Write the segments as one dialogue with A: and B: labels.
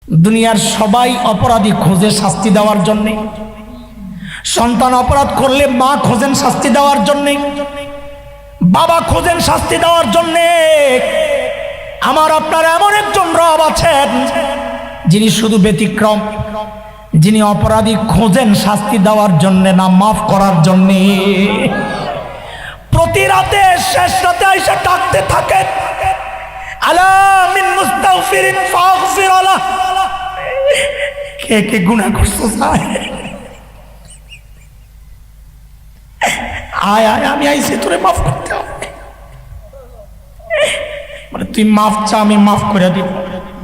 A: দুনিয়ার সবাই অপরাধী খোঁজে শাস্তি দেওয়ার জন্যে। সন্তান অপরাধ করলে মা খোঁজেন শাস্তি দেওয়ার জন্যে, বাবা খোঁজেন শাস্তি দেওয়ার জন্যে। আমার আপনার এমন একজন রব আছেন যিনি শুধু ব্যতিক্রম, যিনি অপরাধী খোঁজেন শাস্তি দেওয়ার জন্যে না মাফ করার জন্যে। প্রতি রাতে শেষ রাতে এসে ডাকতে থাকেন, আলা মিন মুস্তাগফিরিন ফাগফির লাহ। কে কে গুনাহ করছো আয় আয়, আমি আইছি তোরে মাফ করতে হবে। মানে তুই মাফ চা, আমি মাফ করে দিব।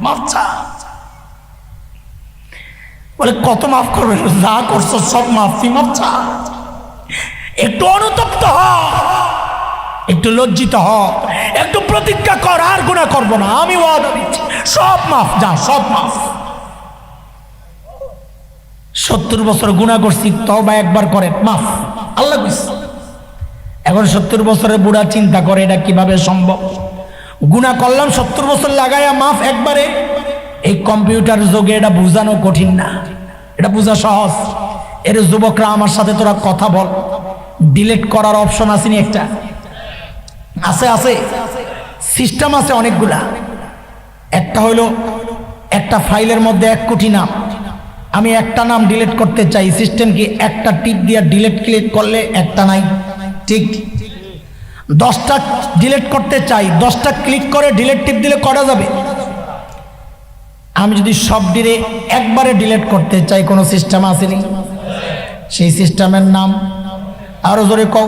A: মাফ চা বলে কত মাফ করবে? যা করছো সব মাফ, তুই মাফ চা। একটু অনুতপ্ত হ, একটু লজ্জিত হ, একটু প্রতিজ্ঞা কর আর গুনাহ করব না, আমি ওয়াদা দিচ্ছি সব মাফ, যা সব মাফ। 70 বছর গুনাহ করছি, তওবা একবার করে মাফ, আল্লাহ কইছে। এখন 70 বছরের বুড়া চিন্তা করে এটা কিভাবে সম্ভব? গুনাহ করলাম 70 বছর লাগায়া মাফ একবারে। এই কম্পিউটার যুগে এটা বোঝানো কঠিন না, এটা বোঝা সহজ। এর যুবকরা আমার সাথে তোরা কথা বল, ডিলিট করার অপশন আছে নি? একটা আছে, আছে সিস্টেম আছে অনেকগুলা। একটা হইলো একটা ফাইলের মধ্যে 1 কোটি নাম, আমি একটা নাম ডিলিট করতে চাই, সিস্টেম কি একটা টিপ দিয়ে ডিলিট ক্লিক করলে একটা নাই, ঠিক? 10টা ডিলিট করতে চাই, 10টা ক্লিক করে ডিলিট টিপ দিলে করা যাবে। আমি যদি সব ডিলে একবারে ডিলিট করতে চাই, কোনো সিস্টেম আসেনি? সেই সিস্টেমের নাম আরো জোরে কও।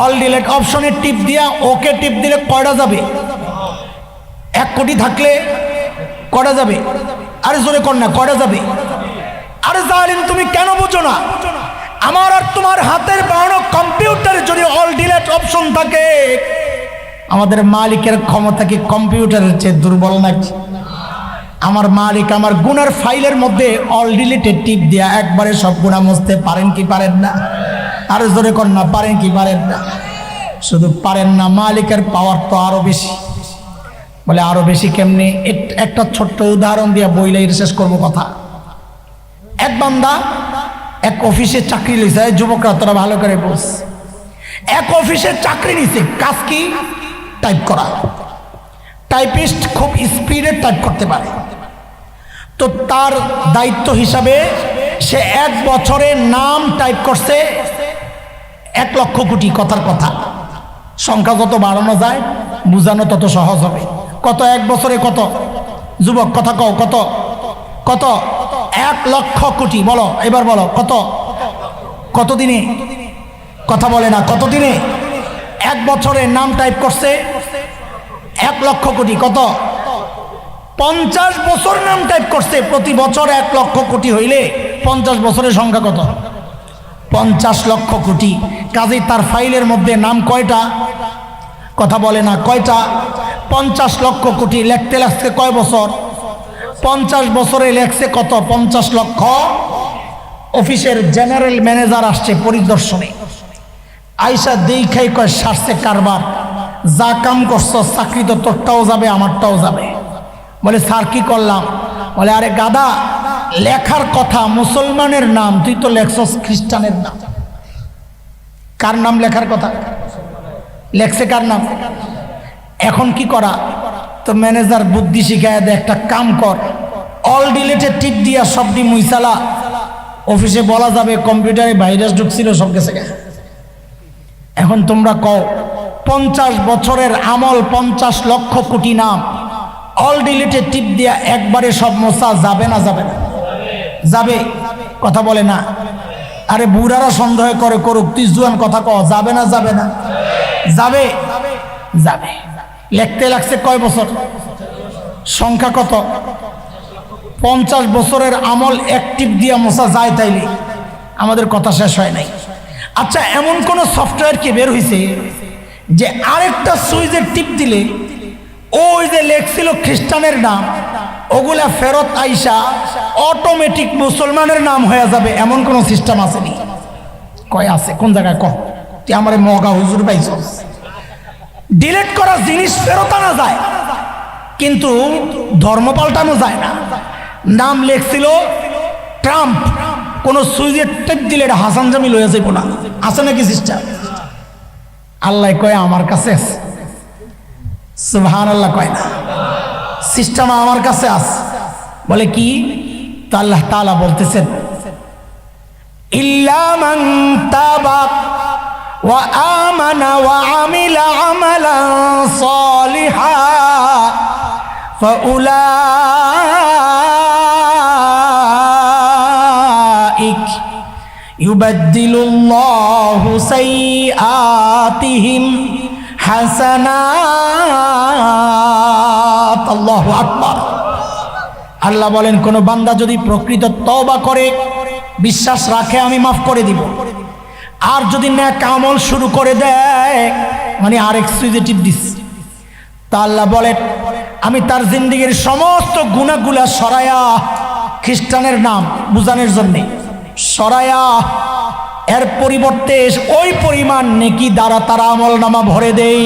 A: অল ডিলিট অপশনে টিপ দিয়া ওকে টিপ দিলে করা যাবে। 1 কোটি থাকলে করা যাবে। আরে জোরে কর না, করা যাবে। আরে জালিম, তুমি কেন বুঝো না? আমার আর তোমার হাতের বানানো কম্পিউটারে যদি অল ডিলিট অপশন থাকে, আমাদের মালিকের ক্ষমতা কি কম্পিউটারের চেয়ে দুর্বল নাকি? আমার মালিক আমার গুনার ফাইলের মধ্যে অল ডিলিটে টিপ দিয়া একবারে সব গুনাহ মুছতে পারেন কি পারেন না? আরে জোরে কর না, পারেন কি পারেন না? শুধু পারেন না, মালিকের পাওয়ার তো আরো বেশি। বলে আরো বেশি কেমনে? একটা ছোট্ট উদাহরণ দিয়া বইলাই শেষ করবো কথা। এক বান্দা এক অফিসে চাকরি লিছে, যুবকরা তোরা ভালো করে বস। এক অফিসে চাকরি নিছে, কাজ কি? টাইপ করা। টাইপিস্ট খুব স্পিডে টাইপ করতে পারে। তো তার দায়িত্ব হিসাবে সে 1 বছরে নাম টাইপ করছে 1 লক্ষ কোটি। কথার কথা, সংখ্যা যত বাড়ানো যায় বুঝানো তত সহজ হবে। কত 1 বছরে কত? যুবক কথা কও, কত? কত? 1 লক্ষ কোটি। বলো এবার, বলো কত? কত দিনে? কথা বলে না, কত দিনে? 1 বছরে নাম টাইপ করছে 1 লক্ষ কোটি। কত? 50 বছর নাম টাইপ করছে। প্রতি বছর 1 লক্ষ কোটি হইলে 50 বছরের সংখ্যা কত? 50 লক্ষ কোটি। কাজেই তার ফাইলের মধ্যে নাম কয়টা? কথা বলে না, কয়টা? 50 লক্ষ কোটি। লিখতে লাগছে কয় বছর? 50 বছরে লেখছে কত? 50 লক্ষ। অফিসের জেনারেল ম্যানেজার আসছে পরিদর্শনে, আইসা দেখাই কয় সারছে কারবার, যা কাম করছো চাকরি তো তোরটাও যাবে আমারটাও যাবে। বলে স্যার কি করলাম? বলে আরে গাদা, লেখার কথা মুসলমানের নাম, তুই তো লেখছস খ্রিস্টানের নাম। কার নাম লেখার কথা? লেখছে কার নাম? এখন কি করা? তো ম্যানেজার বুদ্ধি শিখায় দেয়, একটা কাম কর, অল ডিলিটে টিপ দিয়া সবটি মুইসালা। অফিসে বলা যাবে কম্পিউটারে ভাইরাস ঢুকছিল, সব গেছে। এখন তোমরা কও 50 বছরের আমল, 50 লক্ষ কোটি নাম অল ডিলিটে টিপ দিয়া একবারে সব মোছা যাবে না? যাবে না? যাবে। কথা বলে না। আরে বুড়ারা সন্দেহ করে করুক, তুই জুয়ান কথা কও, যাবে না? যাবে না? যাবে, যাবে। লিখতে লাগছে কয় বছর? সংখ্যা কত? 50 বছরের আমল 1 টিপ দিয়া মোছা যায় তাইলে? আমাদের কথা শেষ হয় নাই। আচ্ছা, এমন কোন সফটওয়্যার কি বের হয়েছে যে আরেকটা সুইচের টিপ দিলে ওই যে লেখছিল খ্রিস্টানের নাম, ওগুলা ফেরত আইসা অটোমেটিক মুসলমানের নাম হয়ে যাবে? এমন কোন সিস্টেম আসেনি? কয় আছে? কোন জায়গায় কহ? তুই আমার মগা হুজুর পাইছস? ডিলিট করা জিনিস ফেরত আনা যায়, কিন্তু ধর্ম পাল্টানো যায় না। নাম লেখছিল ট্রাম্প, কোন সুইজের টেপ দিলে এটা হাসান জামিল হয়ে যাইব না, আছে নাকি সিস্টেম? আল্লাহ কয় আমার কাছে আছে, সুবহানাল্লাহ কয় না, সিস্টেম আমার কাছে আছে। বলে কি? তো আল্লাহ তাআলা বলতেছেন ইল্লা মান তাবা ওয়া আমানা ওয়া আমিলা আমালান সালিহা ফাউলাইক ইউবাদদিলুল্লাহু সাইয়্যাতিহিম হাসানাত। আল্লাহু আকবার। আল্লাহ বলেন কোন বান্দা যদি প্রকৃত তওবা করে, বিশ্বাস রাখে, আমি মাফ করে দিব। আর যদি নেক আমল শুরু করে দেয়, মানে আরেক সুইচে টিপ দিস, তা আল্লাহ বলেন আমি তার জিন্দেগির সমস্ত গুনাহগুলা সরায়া, খ্রিস্টানের নাম বুঝানোর জন্য সরায়া, এর পরিবর্তে ওই পরিমাণ নেকি দ্বারা তার আমল নামা ভরে দেই।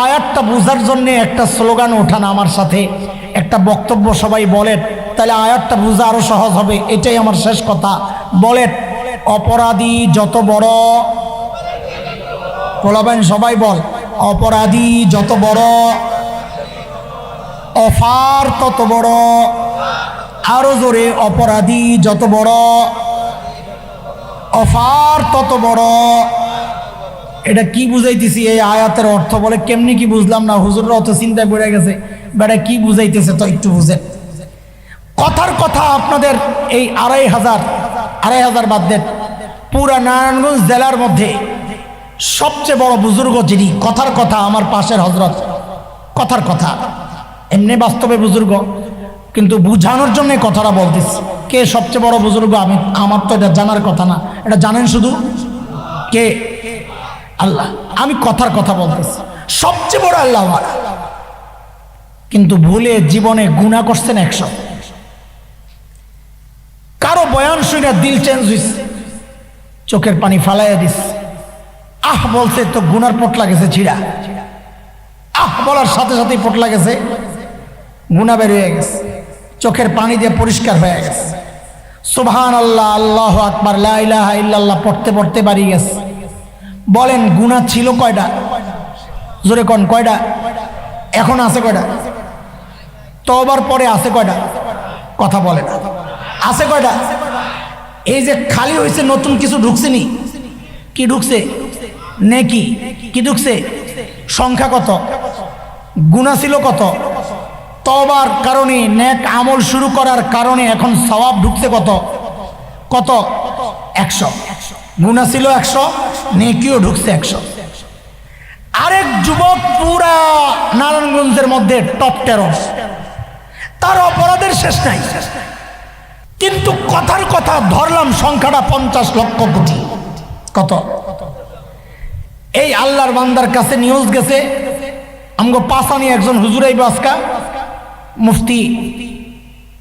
A: আয়াতটা বুঝার জন্য একটা স্লোগান ওঠান আমার সাথে, একটা বক্তব্য সবাই বলেন, তাহলে আয়াতটা বুঝা আরো সহজ হবে। এটাই আমার শেষ কথা। বলেন, অপরাধী যত বড়, বলবেন সবাই বল, অপরাধী যত বড়, অফার তত বড়। আরো জোরে, অপরাধী যত বড়, অফার তত বড়। এটা কি বুঝাইতেছি? এই আয়াতের অর্থ বলে কেমনি কি বুঝলাম না, হুজুররা অত চিন্তায় পড়ে গেছে, বেটা কি বুঝাইতেছে তো একটু বুঝেন। কথার কথা আপনাদের এই ২৫০০ বাদ দেন, পুরা নারায়ণগঞ্জ জেলার মধ্যে সবচেয়ে বড় বুজুর্গ যিনি, কথার কথা আমার পাশের হজরত, কথার কথা, এমনি বাস্তবে বুজুর্গ, কিন্তু বুঝানোর জন্য কথাটা বলতেছি। কে সবচেয়ে বড় বুজুর্গ? আমার তো এটা জানার কথা না, এটা জানেন শুধু কে? আল্লাহ। আমি কথার কথা বলতেছি, সবচেয়ে বড় আল্লাহ। কিন্তু ভুলে জীবনে গুনাহ করছেন ১০০। কারো বয়ান শুনে দিল চেঞ্জ হয়েছে, চোখের পানি ফালাইয়া দিস, আহ বলছে তো গুনার পটলা গেছে ছিড়া, আহ বলার সাথে সাথেই পটলা গেছে, গুনাহ বের হয়ে গেছে, চোখের পানি দিয়ে পরিষ্কার হয়ে গেছে। সুবহানাল্লাহ, আল্লাহু আকবার, লা ইলাহা ইল্লাল্লাহ পড়তে পড়তে বাড়ি গেছে। বলেন গুনাহ ছিল কয়টা? জোরে কোন কয়টা? এখন আছে কয়টা? তওবার পরে আছে কয়টা? কথা বলে না, আছে কয়টা? এই যে খালি হয়েছে, নতুন কিছু ঢুকছে নি? কি ঢুকছে? নেকি। কি ঢুকছে? সংখ্যা কত? গুনাহ ছিল কত? তওবার কারণে, নেক আমল শুরু করার কারণে এখন সওয়াব ঢুকছে কত? কত? ১০০। গুনাহ ছিল ১০০, নেকিও ঢুকছে ১০০। আরেক যুবক পুরা নারায়ণগঞ্জের মধ্যে টপ ১৩, তার অপরাধের শেষ নাই, কিন্তু কথার কথা ধরলাম সংখ্যাটা ৫০ লক্ষ কোটি। কত? এই আল্লাহর বান্দার কাছে নিউজ গেছে, আমগো পাশানি একজন হুজুরাই বাসকা, মুফতি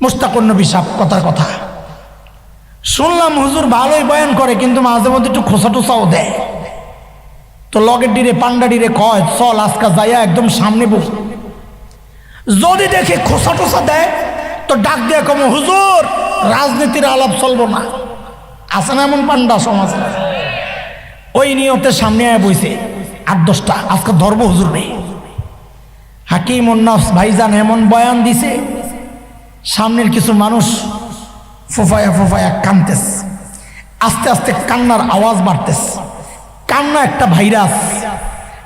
A: মুশতাকুর নবী সাহেব, কথার কথা শুনলাম হুজুর ভালোই বয়ান করে, কিন্তু মাঝে মধ্যে একটু খোসা টোসাও দেয়। তো লগের ডিরে পান্ডা ডিরে কয় চল আজকা যাইয়া একদম সামনে বস, যদি দেখে খোসা টোসা দেয় তো ডাক দিয়ে কম, হুজুর রাজনীতির আলাপ চলবো না। আছে না এমন পান্ডা সমাজ? ওই নিয়তে সামনে আয় বইছে ৮-১০টা, আজকে ধর্ম হুজুর নেই। হাকিম উন্নফস ভাইজান এমন বয়ান দিছে, সামনের কিছু মানুষ ফুফায়া ফুফায়া কানতেছে, আস্তে আস্তে কান্নার আওয়াজ বাড়তেছে। কান্না একটা ভাইরাস,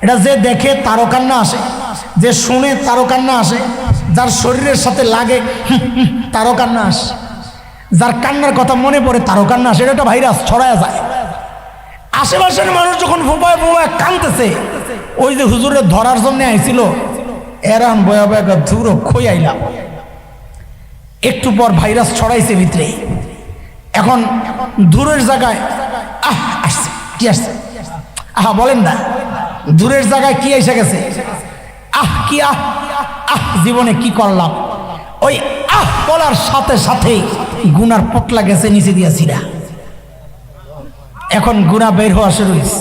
A: এটা যে দেখে তারও কান্না আসে, যে শুনে তারও কান্না আসে, যার শরীরের সাথে লাগে তারও কান্না আসে, যার কান্নার কথা মনে পড়ে তারও কান্না আসে। এটা একটা ভাইরাস, ছড়ায়া যায়। আশেপাশের মানুষ যখন ফুফায় ফুফায় কানতেছে, ওই যে হুজুরের ধরার জন্য আইছিল, এরান বয়া বয়া ধুর খই আইলাম। একটু পর ভাইরাস ছড়াইছে ভিতরে। এখন দূরের জায়গায় আহ আসছে, কি আসছে? আহা বলেন না, দূরের জায়গায় কি এসে গেছে? আহ কি আহ, আহ জীবনে কি করলাম? ওই আহ বলার সাথে সাথে গুনার পটলা গেছে নিচে দিয়েছিলা। এখন গুনাহ বের হওয়া শুরু হয়েছে,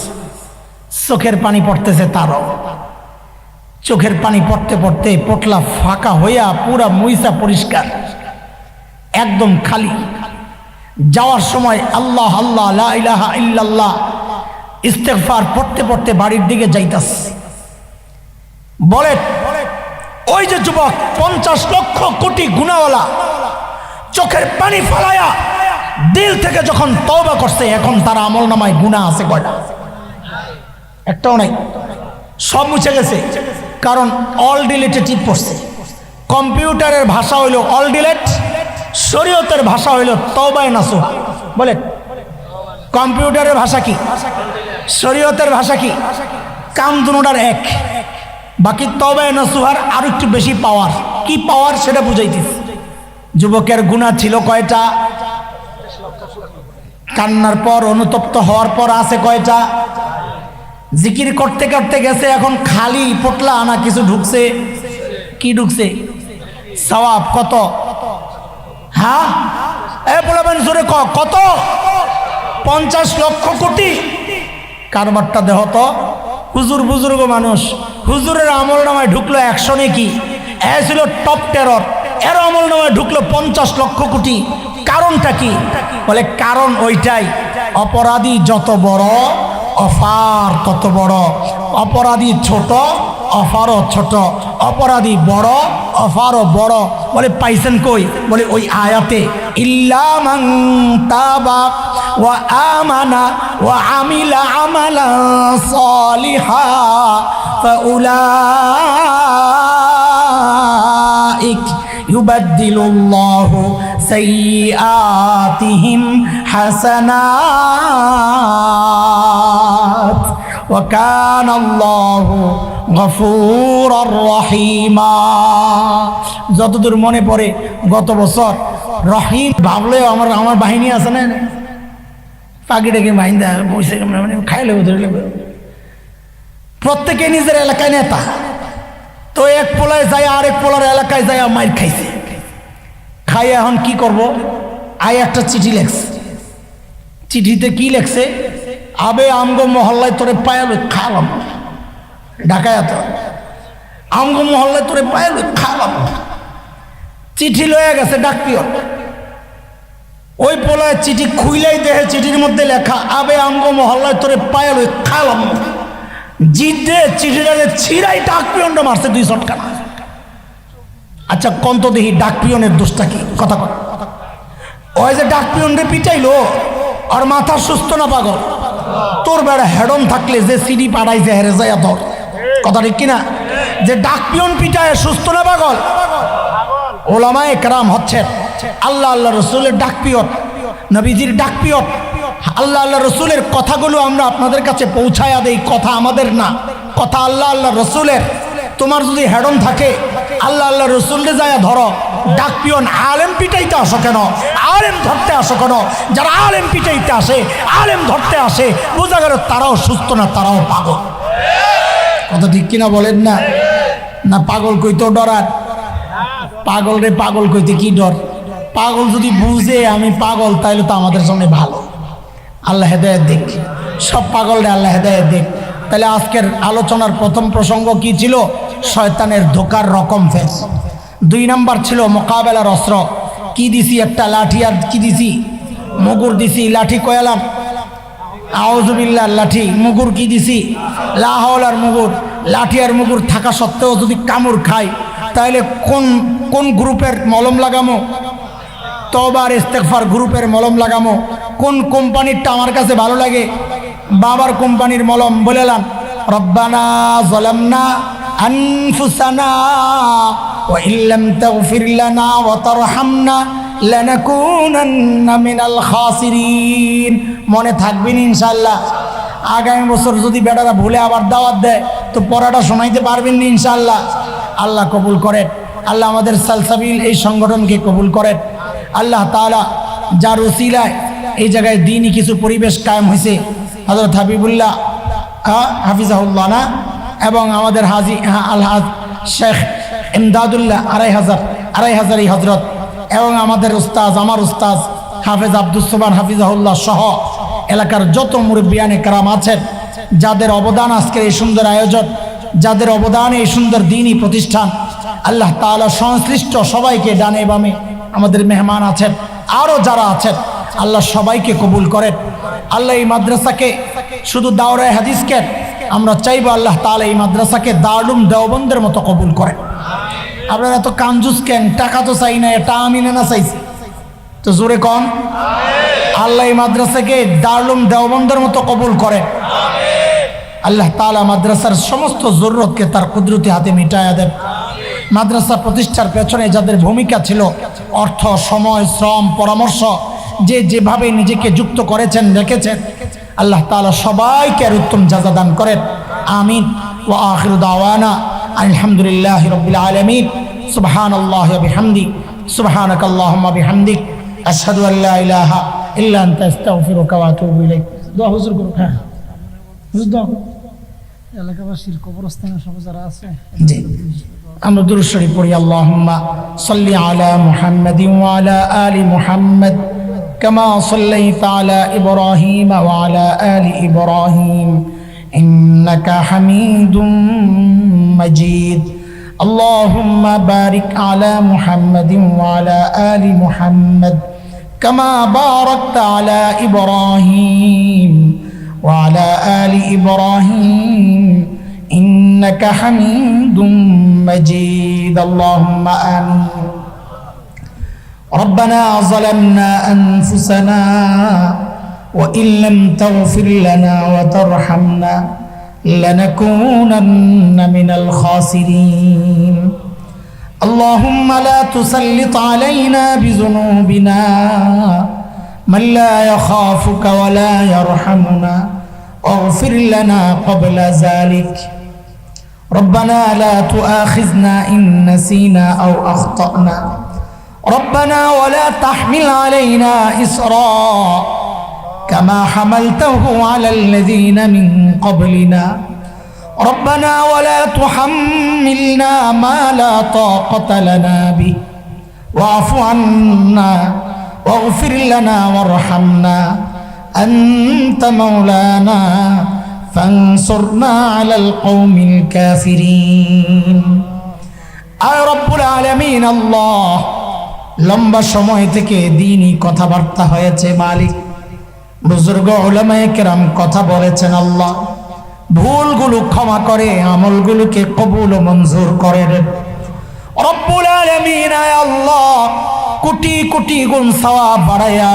A: চোখের পানি পড়তেছে তারও, চোখের পানি পড়তে পড়তে পটলা ফাঁকা হইয়া পুরা মুইসা পরিষ্কার, একদম খালি। যাওয়ার সময় আল্লাহ আল্লাহ লা ইলাহা ইল্লাল্লাহ ইস্তেগফার পড়তে পড়তে বাড়ির দিকে যাইতাস। বলে ওই যে যুবক 50 লক্ষ কোটি গুনাহওয়ালা চোখের পানি ফালায়া দিল থেকে যখন তওবা করছে, এখন তার আমলনামায় গুনাহ আছে কয়টা? একটাও নাই, সব মুছে গেছে। কারণ অল ডিলেটে টিপ পড়ছে। কম্পিউটারের ভাষা হইল অল ডিলেট, শরীয়তের ভাষা হইল তওবায়ে নাসুহা। বলে কম্পিউটারের ভাষা কি, শরীয়তের ভাষা কি? কাম দুটোটার এক, বাকি তওবায়ে নাসুহার আরো একটু বেশি পাওয়ার। কি পাওয়ার সেটা বুঝাইতেছি। যুবকের গুনাহ ছিল কয়টা? কান্নার পর অনুতপ্ত হওয়ার পর আছে কয়টা? জিকির করতে করতে গেছে, এখন খালি পটলা আনা কিছু ঢুকছে। কি ঢুকছে? সওয়াব কত? হ্যাঁ বলবেন জোরে কত? 50 লক্ষ কোটি। কারবারটা দেহ তো। হুজুর বুজুর্গ মানুষ, হুজুরের আমল নামায় ঢুকলো 100 নেকি, ছিল টপ টেরর, এর আমল নামায় ঢুকলো 50 লক্ষ কোটি। কারণটা কি? বলে কারণ ওইটাই, অপরাধী যত বড় অফার তত বড়, অপরাধী ছোট অফারও ছোট, অপরাধী বড় অফারও বড়। বলে পাইছেন কই? বলে ওই আয়াতে ইল্লা মান তাবা ওয়া আমানা ওয়া আমিলা আমালান সালিহা ফাউলাইক ইউবাদদিলুল্লাহু সাইয়্যাতিহিম হাসানাত ওয়া কানাল্লাহু গফুরুর রহিমা। যতদূর মনে পড়ে গত বছর রহিম ভাবলেও আমার বাহিনী আছে না, পাখিটাকে মাইন্দা বসে মানে খাইলে ধরলে প্রত্যেকে নিজের এলাকায় নেতা। তো এক পোলায় যায় আরেক পোলার এলাকায় যায় মাইর খাইছে। খাই এখন কি করব? একটা চিঠি লেখছে। চিঠিতে কি লেখছে? আবে আমগো মহল্লায় তোরে পায়াল খাওয়াম। ঢাকায় তো আমগো মহল্লায় তোরে পায়াল খাওয়াম। চিঠি লয়ে গেছে ডাকপিয়ন। ওই পোলায় চিঠি খুইলাই দেখে চিঠির মধ্যে লেখা আবে আমগো মহল্লায় তোরে পায়াল খাওয়াম। জিদে চিঠিটাকে ছিঁড়াই ডাকপিয়নটা মারছে 2 শটকা। আচ্ছা কন্ত দেখি ডাকপিয়নের দোষটা কি? কথা কথা ওই যে ডাকপিয়নরে পিটাইলো আর মাথা সুস্থ না পাগল? তোর বেড়া হেডন থাকলে যে সিডি পাঠাইছে হেরে যায় তোর কথা ঠিক কিনা? যে ডাকপিয়ন পিটায় সুস্থ না পাগল? ওলামায়ে কেরাম হচ্ছে আল্লাহ আল্লাহ রসুলের ডাকপিয়ন, নবীজির ডাকপিয়ন। আল্লাহ আল্লাহ রসুলের কথাগুলো আমরা আপনাদের কাছে পৌঁছায়া দেই। কথা আমাদের না, কথা আল্লাহ আল্লাহ রসুলের। তোমার যদি হেডন থাকে আল্লাহ আল্লাহ রসুলকে যায় ধরো। ডাকপিয়ন আলেম পিটাইতে আসো কেন? আলেম ধরতে আসো কেন? যারা আলেম পিটাইতে আসে, আলেম ধরতে আসে, বোঝা গেল তারাও সুস্থ না, তারাও পাগল। কথা ঠিক কিনা বলেন না? না পাগল কইতেও ডরার? পাগল রে পাগল কইতে কি ডর? পাগল যদি বুঝে আমি পাগল তাইলে তো আমাদের সামনে ভালো। আল্লাহ হেদায়েত দেখ, সব পাগল রে আল্লাহ হেদায়েত দেখ। তাহলে আজকের আলোচনার প্রথম প্রসঙ্গ কি ছিল? শয়তানের ধোকার রকম ফেস। 2 নাম্বার ছিল মোকাবেলার অস্ত্র। কি দিছি? একটা লাঠি। আর কি দিছি? মুগুর দিছি। লাঠি কয়ালাম আউযুবিল্লাহ লাঠি। মুগুর কি দিছি? লা হাওলার মুগুর। লাঠি আর মুগুর থাকা সত্ত্বেও যদি কামড় খায় তাহলে কোন গ্রুপের মলম লাগামো? তওবা আর ইস্তেগফার গ্রুপের মলম লাগামো। কোন কোম্পানিরটা আমার কাছে ভালো লাগে? বাবার কোম্পানির মলম বলেলাম। রব্বানা যালামনা আনফুসানা ওয়া ইল্লাম তাগফির লানা ওয়া তারহামনা লানাকুনান্না মিনাল খাসিরিন। মনে থাকবেন ইনশাআল্লাহ? আগামী বছর যদি বেটারা ভুলে আবার দাওয়াত দেয় তো পড়াটা শোনাইতে পারবেন না ইনশাআল্লাহ। আল্লাহ কবুল করেন। আল্লাহ আমাদের সালসাবিল এই সংগঠনকে কবুল করেন। আল্লাহ তাআলা যার ওসিলায় এই জায়গায় দ্বীনি কিছু পরিবেশ কায়েম হয়েছে, হযরত হাবিবুল্লাহ হাফিজাহুল্লাহ না, এবং আমাদের হাজি আলহাজ শেখ ইমদাদুল্লাহ 2500 এই হজরত, এবং আমাদের উস্তাজ, আমার উস্তাজ হাফেজ আব্দুস সোবহান হাফিজাহুল্লাহ সহ এলাকার যত মুরব্বিয়ানে কেরাম আছেন, যাদের অবদান আজকের এই সুন্দর আয়োজন, যাদের অবদানে এই সুন্দর দ্বীনি প্রতিষ্ঠান, আল্লাহ তাআলা সংশ্লিষ্ট সবাইকে, ডানে বামে আমাদের মেহমান আছেন, আরও যারা আছেন, আল্লাহ সবাইকে কবুল করেন। আল্লাহ এই মাদ্রাসাকে শুধু দাওরায়ে হাদিসকে আমরা চাইবো আল্লাহ তাআলা এই মাদ্রাসাকে দারুল দেওবন্দের মতো কবুল করেন। আপনারা এত কাঞ্জুস কেন? টাকা তো চাই না, এটা আমি না চাইছি তো জোরে কন। আল্লাহ এই মাদ্রাসাকে দারুল দেওবন্দের মতো কবুল করেন। আল্লাহ তাআলা মাদ্রাসার সমস্ত জরুরতকে তার কুদরতি হাতে মিটায়া দেন। মাদ্রাসা প্রতিষ্ঠার পেছনে যাদের ভূমিকা ছিল, অর্থ, সময়, শ্রম, পরামর্শ, যে যেভাবে নিজেকে যুক্ত করেছেন, রেখেছেন, আল্লাহ তাআলা সবাইকে আর উত্তম জাযা দান করেন। আমিন। ওয়া আখিরু দাওয়ানা আলহামদুলিল্লাহি রাব্বিল আলামিন। সুবহানাল্লাহি ওয়া বিহামদি, সুবহানাকাল্লাহুম্মা বিহামদিক, আশহাদু আল লা ইলাহা ইল্লা আনতা আস্তাগফিরুকা ওয়া আতুবু ইলাইক। দোয়া হুজুর করুন। হ্যাঁ হুজুর দোয়া এলাকাবাসীর কবরস্থানে সব যারা আছে, জি আমরা দুরূদ শরীফ পড়ি। আল্লাহুম্মা সাল্লি আলা মুহাম্মাদিন ওয়া আলা আলি মুহাম্মাদ কামা সাল্লাইতা আলা ইব্রাহিম ওয়া আলা আলি ইব্রাহিম ইন্নাকা হামিদুম মাজিদ। আল্লাহুম্মা বারিক আলা মুহাম্মাদিন ওয়া আলা আলি মুহাম্মাদ কামা বারাকতা আলা ইব্রাহিম ওয়া আলা আলি ইব্রাহিম إنك حميد مجيد. اللهم آمين. ربنا ظلمنا أنفسنا وإن لم تغفر لنا وترحمنا لنكونن من الخاسرين. اللهم لا تسلط علينا بذنوبنا من لا يخافك ولا يرحمنا واغفر لنا قبل ذلك. ربنا لا تؤاخذنا إن نسينا أو أخطأنا. ربنا ولا تحمل علينا إصرا كما حملته على الذين من قبلنا. ربنا ولا تحملنا ما لا طاقة لنا به واعف عنا واغفر لنا وارحمنا أنت مولانا فانصرنا على القوم الكافرين. আয় রব্বুল আলামিন আল্লাহ, লম্বা সময় থেকে দ্বীনি কথাবার্তা হয়েছে মালিক, বুজুর্গ উলামায়ে কেরাম কথা বলেছেন আল্লাহ, ভুলগুলো ক্ষমা করে আমলগুলোকে কবুল ও মঞ্জুর করেন রব্বুল আলামিন। আয় আল্লাহ, কোটি কোটি গুণ সওয়াব বাড়ায়া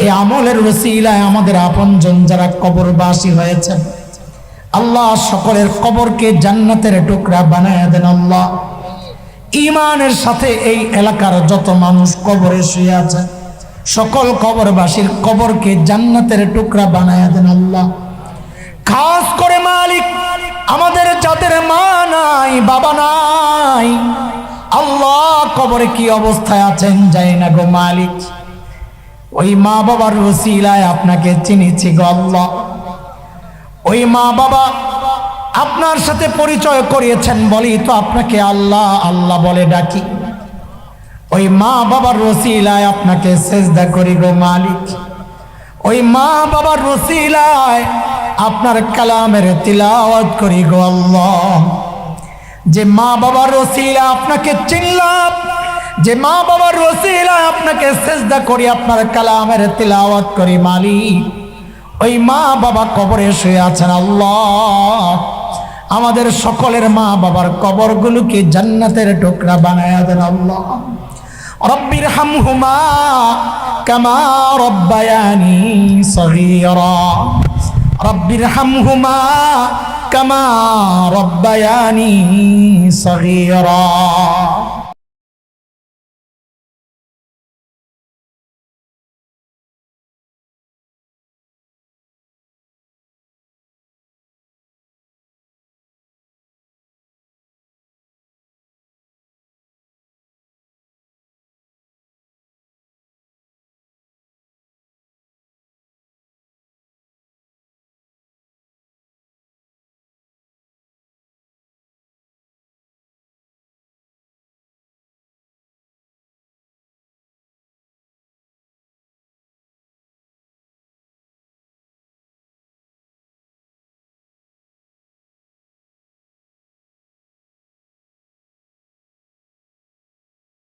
A: এই আমলের ওসিলায় আমাদের আপনজন যারা কবরবাসী হয়েছেন, আল্লাহ সকলের কবরকে জান্নাতের টুকরা বানায়া দেন আল্লাহ। ঈমানের সাথে এই এলাকার যত মানুষ কবরে শুয়ে আছে, সকল কবরবাসীর কবরকে জান্নাতের টুকরা বানায়া দেন আল্লাহ। খাস করে মালিক, আমাদের যাদের মা নাই, বাবা নাই, আল্লাহ কবরে কি অবস্থায় আছেন জানি না গো মালিক। ওই মা বাবার ওসিলায় আপনাকে চিনেছি গো আল্লাহ। ওই মা বাবা আপনার সাথে পরিচয় করিয়েছেন বলি তো আপনাকে আল্লাহ আল্লাহ বলে ডাকি। ওই মা বাবার ওসিলায় আপনাকে সেজদা করি গো মালিক। ওই মা বাবার ওসিলায় আপনার কালামের তিলাওয়াত করি গো আল্লাহ। যে মা বাবার ওসিলা আপনাকে চিনলাম, যে মা বাবার ওসিলায় আপনাকে সেজদা করি, আপনার কালামের তিলাওয়াত করি মালিক, ওই মা বাবা কবরে শুয়ে আছেন আল্লাহ। আমাদের সকলের মা বাবার কবরগুলোকে জান্নাতের টুকরা বানায়া দেন আল্লাহ। রব্বির হামহুমা কামা রব্বায়ানি সগীরা। রব্বির হামহুমা কামা রব্বায়ানি সগীরা।